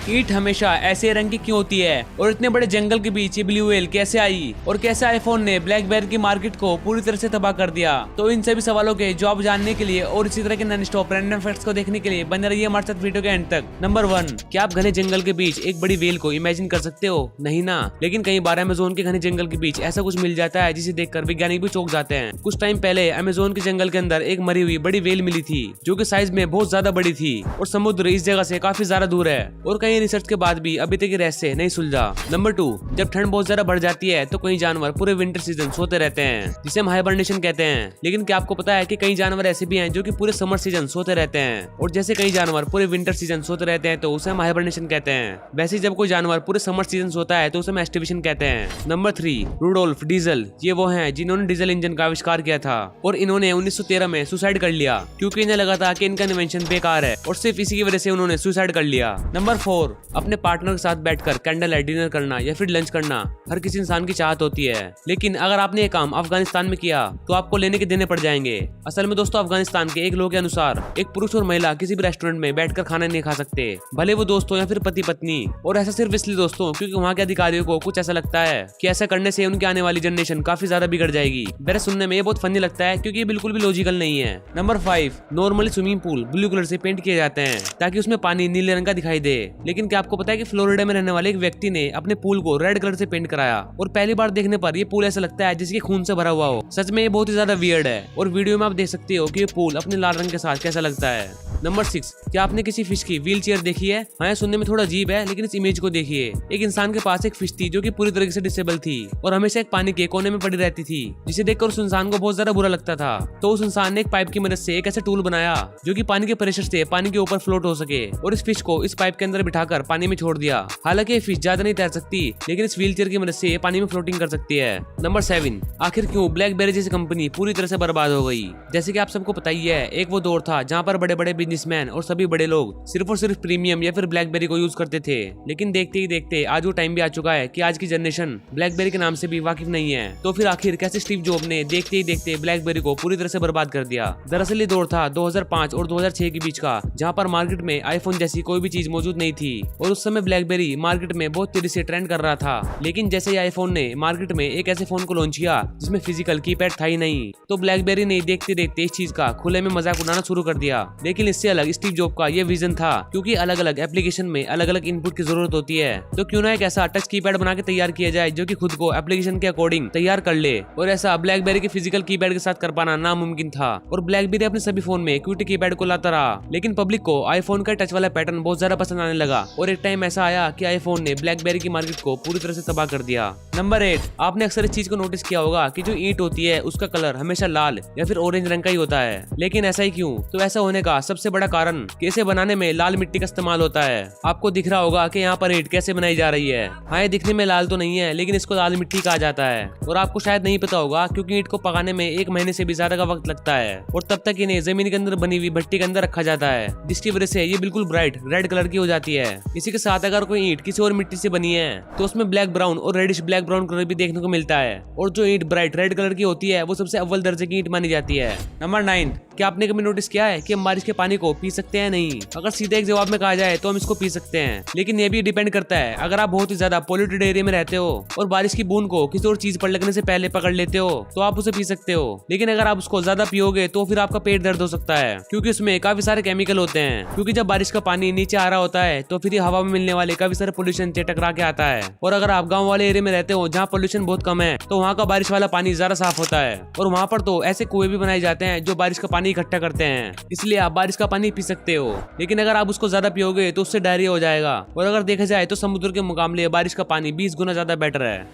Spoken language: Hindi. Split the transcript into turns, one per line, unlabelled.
ईंट हमेशा ऐसे रंग की क्यों होती है और इतने बड़े जंगल के बीच ये ब्लू व्हेल कैसे आई और कैसे आईफोन ने ब्लैकबेरी की मार्केट को पूरी तरह से तबाह कर दिया। तो इन सभी सवालों के जवाब जानने के लिए और इसी तरह के नॉन स्टॉप रैंडम फैक्ट्स को देखने के लिए बने रहिए हमारे साथ वीडियो के एंड तक। नंबर 1, क्या आप घने जंगल के बीच एक बड़ी व्हेल को इमेजिन कर सकते हो? नहीं ना, लेकिन कई बार अमेज़न के घने जंगल के बीच ऐसा कुछ मिल जाता है जिसे देखकर वैज्ञानिक भी चौंक जाते हैं। कुछ टाइम पहले अमेज़न के जंगल के अंदर एक मरी हुई बड़ी व्हेल मिली थी जो कि साइज में बहुत ज्यादा बड़ी थी और समुद्र इस जगह से काफी ज्यादा दूर है और कई रिसर्च के बाद भी अभी तक ये रहस्य नहीं सुलझा। नंबर 2, जब ठंड बहुत ज्यादा बढ़ जाती है तो कई जानवर पूरे विंटर सीजन सोते रहते हैं जिसे हम हाइबरनेशन कहते हैं। लेकिन क्या आपको पता है कि कई जानवर ऐसे भी हैं जो कि पूरे समर सीजन सोते रहते हैं और जैसे कई जानवर पूरे विंटर सीजन सोते रहते हैं तो उसे हम हाइबरनेशन कहते हैं। वैसे जब कोई जानवर पूरे समर सीजन सोता है तो उसे हम एस्टिवेशन कहते हैं। Number 3, Rudolf Diesel. ये वो हैं जिन्होंने डीजल इंजन का आविष्कार किया था और इन्होंने 1913 में सुसाइड कर लिया क्योंकि इन्हें लगा था कि इनका इन्वेंशन बेकार है और सिर्फ इसी की वजह से उन्होंने सुसाइड कर लिया। नंबर 4, अपने पार्टनर के साथ बैठकर कैंडल लाइट डिनर करना या फिर लंच करना हर किसी इंसान की चाहत होती है, लेकिन अगर आपने ये काम अफगानिस्तान में किया तो आपको लेने के देने पड़ जाएंगे। असल में दोस्तों अफगानिस्तान के एक लोग के अनुसार एक पुरुष और महिला किसी भी रेस्टोरेंट में बैठकर खाना नहीं खा सकते, भले वो दोस्त हो या फिर पति पत्नी। और ऐसा सिर्फ इसलिए दोस्तों क्योंकि वहाँ के अधिकारियों को कुछ ऐसा लगता है कि ऐसा करने से उनकी आने वाली जनरेशन काफी ज्यादा बिगड़ जाएगी। मेरे सुनने में ये बहुत फनी लगता है क्योंकि ये बिल्कुल भी लॉजिकल नहीं है। Number 5, normally swimming pool blue colour से पेंट किए जाते हैं ताकि उसमें पानी नीले रंग का दिखाई दे, लेकिन क्या आपको पता है कि फ्लोरिडा में रहने वाले एक व्यक्ति ने अपने पूल को रेड कलर से पेंट कराया और पहली बार देखने पर ये पूल ऐसा लगता है जैसे खून से भरा हुआ हो। सच में ये बहुत ही ज्यादा वियर्ड है और वीडियो में आप देख सकते हो कि ये पूल अपने लाल रंग के साथ कैसा लगता है। नंबर 6, क्या आपने किसी फिश की व्हील चेयर देखी है? हाँ, सुनने में थोड़ा अजीब है लेकिन इस इमेज को देखिए। एक इंसान के पास एक फिश थी जो कि पूरी तरीके से डिसेबल थी और हमेशा एक पानी के कोने में पड़ी रहती थी, जिसे देखकर उस इंसान को बहुत ज्यादा बुरा लगता था। तो उस इंसान ने एक पाइप की मदद से एक ऐसा टूल बनाया जो कि पानी के प्रेशर से पानी के ऊपर फ्लोट हो सके और इस फिश को इस पाइप के अंदर बिठाकर पानी में छोड़ दिया। हालांकि ये फिश ज्यादा नहीं तैर सकती लेकिन इस व्हील चेयर की मदद से पानी में फ्लोटिंग कर सकती है। नंबर 7, आखिर क्यों ब्लैकबेरी जैसी कंपनी पूरी तरह से बर्बाद हो गई? जैसे कि आप सबको पता ही है, एक वो दौर था जहाँ पर बड़े बड़े बिजनेसमैन और सभी बड़े लोग सिर्फ और सिर्फ प्रीमियम या फिर ब्लैकबेरी को यूज करते थे, लेकिन देखते ही देखते आज वो टाइम भी आ चुका है कि आज की जनरेशन ब्लैकबेरी के नाम से भी वाकिफ नहीं है। तो फिर आखिर कैसे स्टीव जॉब ने देखते ही देखते ब्लैकबेरी को पूरी तरह से बर्बाद कर दिया? दरअसल ये दौर था 2005 और 2006 के बीच का, जहाँ पर मार्केट में आईफोन जैसी कोई भी चीज मौजूद नहीं थी और उस समय ब्लैकबेरी मार्केट में बहुत तेजी से ट्रेंड कर रहा था। लेकिन जैसे ही आईफोन ने मार्केट में एक ऐसे फोन को लॉन्च किया जिसमें फिजिकल कीपैड था ही नहीं, तो ब्लैकबेरी ने देखते देखते इस चीज का खुले में मजाक उड़ाना शुरू कर दिया। लेकिन इससे अलग स्टीव जॉब का ये विजन था, क्योंकि अलग अलग एप्लीकेशन में अलग अलग इनपुट की जरूरत होती है, तो क्यों ना एक ऐसा टच कीपैड बना के तैयार किया जाए जो कि खुद को एप्लीकेशन के अकॉर्डिंग तैयार कर ले। और ऐसा ब्लैकबेरी के फिजिकल कीपैड के साथ कर पाना नामुमकिन था और ब्लैकबेरी अपने सभी फोन में क्यूटी कीपैड को लाता रहा। लेकिन पब्लिक को आईफोन का टच वाला पैटर्न बहुत ज्यादा पसंद आने लगा और एक टाइम ऐसा आया कि आईफोन ने ब्लैकबेरी की मार्केट को पूरी तरह से तबाह कर दिया। नंबर 8, आपने अक्सर इस चीज को नोटिस किया होगा कि जो ईंट होती है उसका कलर हमेशा लाल या फिर ऑरेंज रंग का ही होता है, लेकिन ऐसा ही क्यों? तो ऐसा होने का सबसे बड़ा कारण कि इसे बनाने में लाल मिट्टी का इस्तेमाल होता है। आपको दिख रहा होगा कि यहाँ पर ईंट कैसे बनाई जा रही है। हाँ, ये दिखने में लाल तो नहीं है लेकिन इसको लाल मिट्टी कहा जाता है और आपको शायद नहीं पता होगा क्योंकि ईंट को पकाने में 1 महीने से भी ज्यादा का वक्त लगता है और तब तक इन्हें जमीन के अंदर बनी हुई भट्टी के अंदर रखा जाता है, जिसकी वजह से ये बिल्कुल ब्राइट रेड कलर की हो जाती है। इसी के साथ अगर कोई ईंट किसी और मिट्टी से बनी है तो उसमें ब्लैक ब्राउन और रेडिश ब्लैक ब्राउन कलर भी देखने को मिलता है और जो ईंट ब्राइट रेड कलर की होती है वो सबसे अव्वल दर्जे की ईंट मानी जाती है। नंबर 9, क्या आपने कभी नोटिस किया है कि हम बारिश के पानी को पी सकते हैं? नहीं। अगर सीधे एक जवाब में कहा जाए तो हम इसको पी सकते हैं, लेकिन ये भी डिपेंड करता है अगर आप बहुत ही ज्यादा पॉल्यूटेड एरिया में रहते हो और बारिश की बूंद को किसी और चीज पर लगने से पहले पकड़ लेते हो तो आप उसे पी सकते हो। लेकिन अगर आप उसको ज्यादा पियोगे तो फिर आपका पेट दर्द हो सकता है क्योंकि उसमें काफी सारे केमिकल होते हैं, क्योंकि जब बारिश का पानी नीचे आ रहा होता है तो फिर ये हवा में मिलने वाले काफी सारे पोल्यूशन से टकरा के आता है। और अगर आप गाँव वाले एरिया में रहते हो जहाँ पोल्यूशन बहुत कम है तो वहाँ का बारिश वाला पानी ज्यादा साफ होता है और वहाँ पर तो ऐसे कुएं भी बनाए जाते हैं जो बारिश का पानी इकट्ठा करते हैं, इसलिए आप बारिश का पानी पी सकते हो। लेकिन अगर आप उसको ज्यादा पियोगे तो उससे डायरिया हो जाएगा और अगर देखा जाए तो समुद्र के मुकाबले बारिश का पानी 20 गुना ज्यादा बेटर है।